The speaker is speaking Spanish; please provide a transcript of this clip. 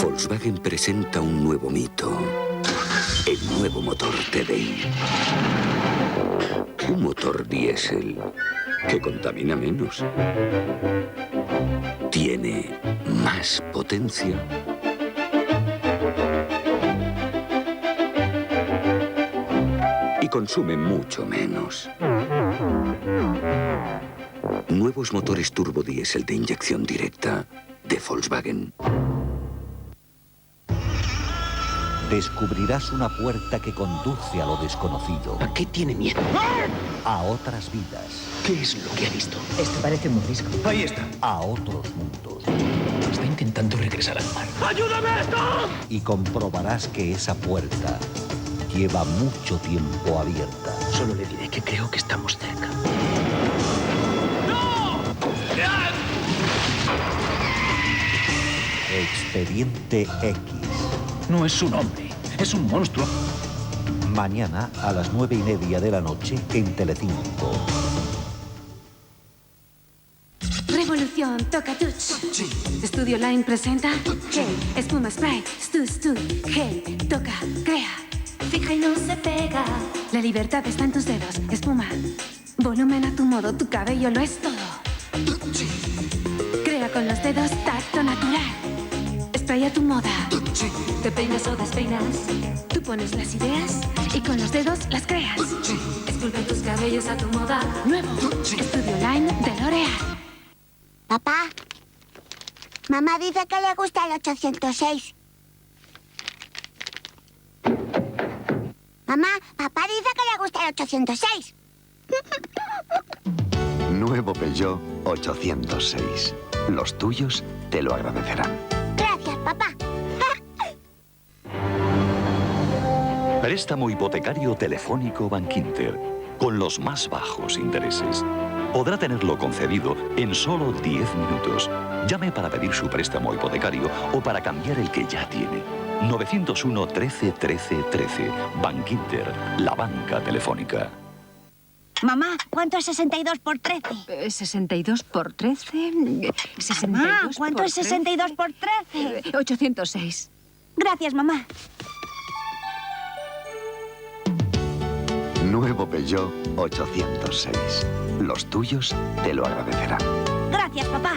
Volkswagen presenta un nuevo mito. El nuevo motor TDI. Un motor diésel que contamina menos. Tiene más potencia. Y consume mucho menos. Nuevos motores turbo diésel de inyección directa de Volkswagen. Descubrirás una puerta que conduce a lo desconocido. ¿A qué tiene miedo? A otras vidas. ¿Qué es lo que ha visto? Esto parece un mordisco. Ahí está. A otros mundos. Está intentando regresar al mar. ¡Ayúdame a esto! Y comprobarás que esa puerta lleva mucho tiempo abierta. Solo le diré que creo que estamos cerca. Expediente X. No es un hombre, es un monstruo. Mañana a las 9:30 de la noche en Telecinco. Revolución, toca touch. Estudio Line presenta Gel, espuma spray, stu, gel, toca, crea. Fija y no se pega. La libertad está en tus dedos, espuma. Volumen a tu modo, tu cabello lo es todo. Crea con los dedos, tacto natural. Spray a tu moda. Te peinas o despeinas. Tú pones las ideas y con los dedos las creas. Esculpe tus cabellos a tu moda. Nuevo, Estudio Line de L'Oréal. Papá, mamá dice que le gusta el 806. Mamá, papá dice que le gusta el 806. Nuevo Peugeot 806. Los tuyos te lo agradecerán. Gracias, papá. Préstamo hipotecario telefónico Bankinter, con los más bajos intereses. Podrá tenerlo concedido en solo 10 minutos. Llame para pedir su préstamo hipotecario o para cambiar el que ya tiene. 901 13 13 13. Bankinter, la banca telefónica. Mamá, ¿cuánto es 62 por 13? 62 por 13. 62 Mamá, ¿cuánto por es 62 por 13? 806. Gracias, mamá. Nuevo Peugeot 806. Los tuyos te lo agradecerán. Gracias, papá.